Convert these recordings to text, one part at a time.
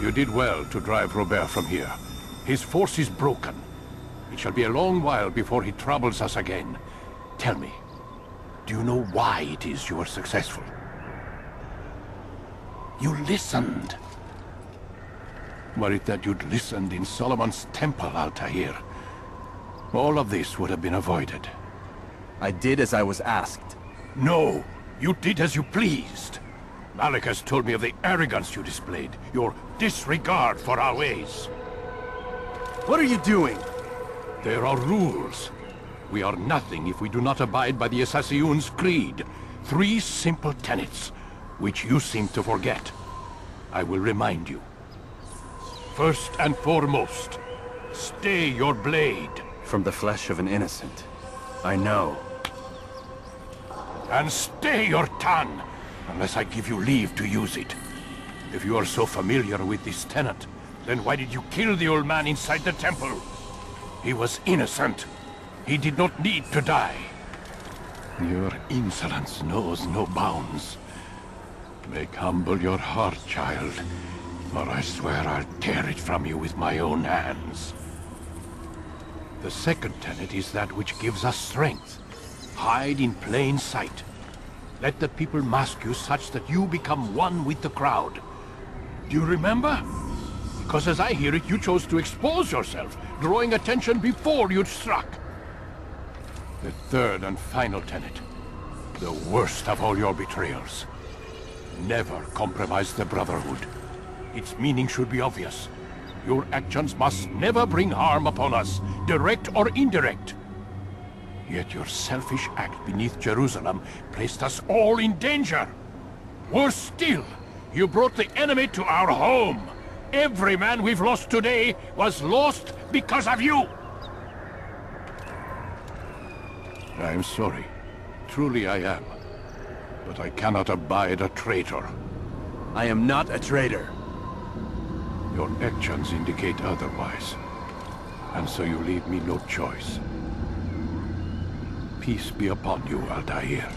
You did well to drive Robert from here. His force is broken. It shall be a long while before he troubles us again. Tell me, do you know why it is you were successful? You listened. Were it that you'd listened in Solomon's temple, Altaïr, all of this would have been avoided. I did as I was asked. No, you did as you pleased. Malik has told me of the arrogance you displayed, your disregard for our ways. What are you doing? There are rules. We are nothing if we do not abide by the Assassin's creed. 3 simple tenets, which you seem to forget. I will remind you. First and foremost, stay your blade. From the flesh of an innocent. I know. And stay your tongue, unless I give you leave to use it. If you are so familiar with this tenet, then why did you kill the old man inside the temple? He was innocent. He did not need to die. Your insolence knows no bounds. Make humble your heart, child, or I swear I'll tear it from you with my own hands. The second tenet is that which gives us strength. Hide in plain sight. Let the people mask you such that you become one with the crowd. Do you remember? Because as I hear it, you chose to expose yourself, drawing attention before you'd struck. The third and final tenet. The worst of all your betrayals. Never compromise the Brotherhood. Its meaning should be obvious. Your actions must never bring harm upon us, direct or indirect. Yet your selfish act beneath Jerusalem placed us all in danger. Worse still, you brought the enemy to our home. Every man we've lost today was lost because of you. I'm sorry. Truly I am. But I cannot abide a traitor. I am not a traitor. Your actions indicate otherwise. And so you leave me no choice. Peace be upon you, Altaïr.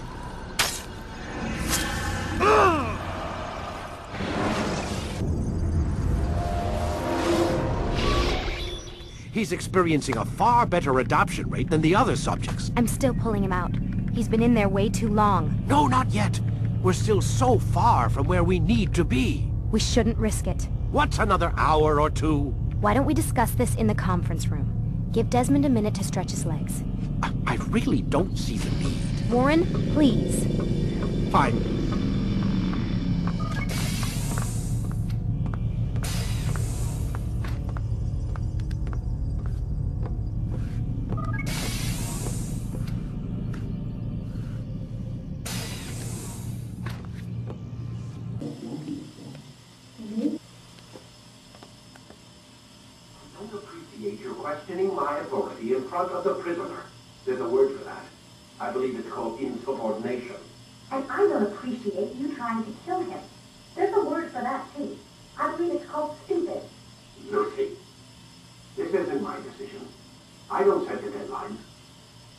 He's experiencing a far better adoption rate than the other subjects. I'm still pulling him out. He's been in there way too long. No, not yet. We're still so far from where we need to be. We shouldn't risk it. What's another hour or two? Why don't we discuss this in the conference room? Give Desmond a minute to stretch his legs. I really don't see the need. Warren, please. Fine. You're questioning my authority in front of the prisoner. There's a word for that. I believe it's called insubordination. And I don't appreciate you trying to kill him. There's a word for that, too. I believe it's called stupid. Lucy, this isn't my decision. I don't set the deadlines.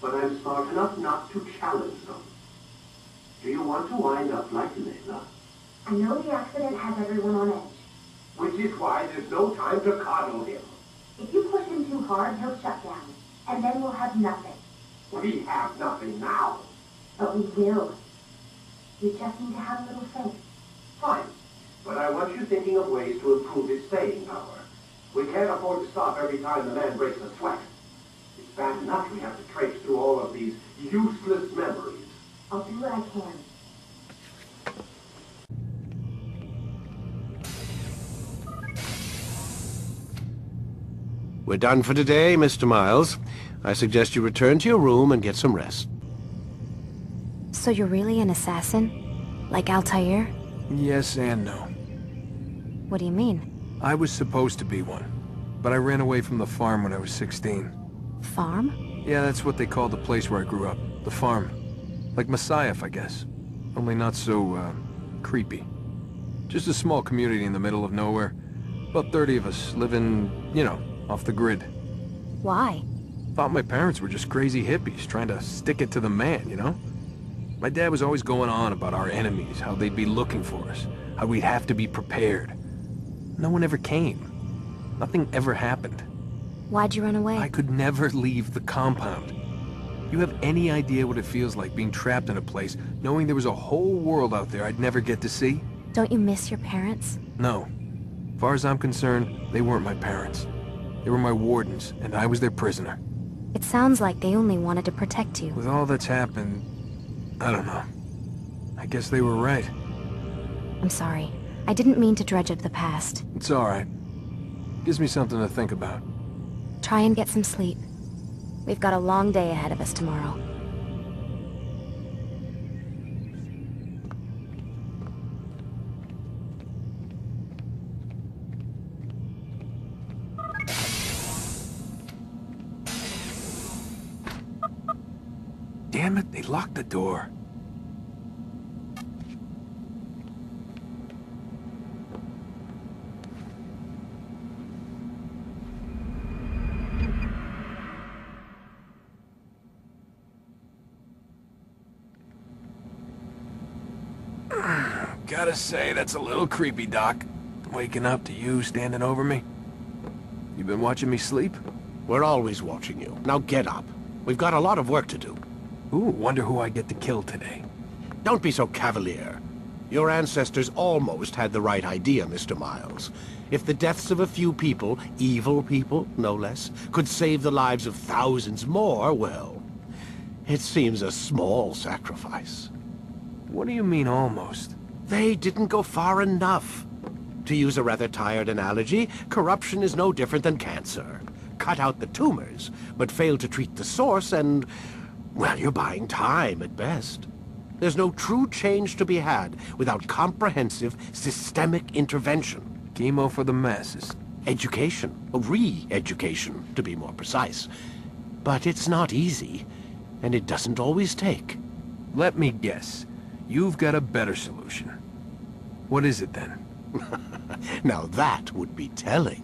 But I'm smart enough not to challenge them. Do you want to wind up like Layla? I know the accident has everyone on edge. Which is why there's no time to coddle him. If you push him too hard, he'll shut down. And then we'll have nothing. We have nothing now. But we will. You just need to have a little faith. Fine. But I want you thinking of ways to improve his staying power. We can't afford to stop every time the man breaks a sweat. It's bad enough we have to traipse through all of these useless memories. I'll do what I can. We're done for today, Mr. Miles. I suggest you return to your room and get some rest. So you're really an assassin? Like Altaïr? Yes and no. What do you mean? I was supposed to be one, but I ran away from the farm when I was 16. Farm? Yeah, that's what they called the place where I grew up. The farm. Like Masyaf, I guess. Only not so, creepy. Just a small community in the middle of nowhere. About 30 of us living, you know, off the grid. Why? Thought my parents were just crazy hippies trying to stick it to the man, you know? My dad was always going on about our enemies, how they'd be looking for us, how we'd have to be prepared. No one ever came. Nothing ever happened. Why'd you run away? I could never leave the compound. You have any idea what it feels like being trapped in a place, knowing there was a whole world out there I'd never get to see? Don't you miss your parents? No. As far as I'm concerned, they weren't my parents. They were my wardens, and I was their prisoner. It sounds like they only wanted to protect you. With all that's happened, I don't know. I guess they were right. I'm sorry. I didn't mean to dredge up the past. It's all right. Gives me something to think about. Try and get some sleep. We've got a long day ahead of us tomorrow. Damn it, they locked the door. Gotta say, that's a little creepy, Doc. Waking up to you standing over me. You been watching me sleep? We're always watching you. Now get up. We've got a lot of work to do. Ooh, wonder who I get to kill today. Don't be so cavalier. Your ancestors almost had the right idea, Mr. Miles. If the deaths of a few people, evil people, no less, could save the lives of thousands more, well, it seems a small sacrifice. What do you mean, almost? They didn't go far enough. To use a rather tired analogy, corruption is no different than cancer. Cut out the tumors, but fail to treat the source and, well, you're buying time at best. There's no true change to be had without comprehensive, systemic intervention. Chemo for the masses. Education, re-education, to be more precise. But it's not easy, and it doesn't always take. Let me guess. You've got a better solution. What is it, then? Now that would be telling.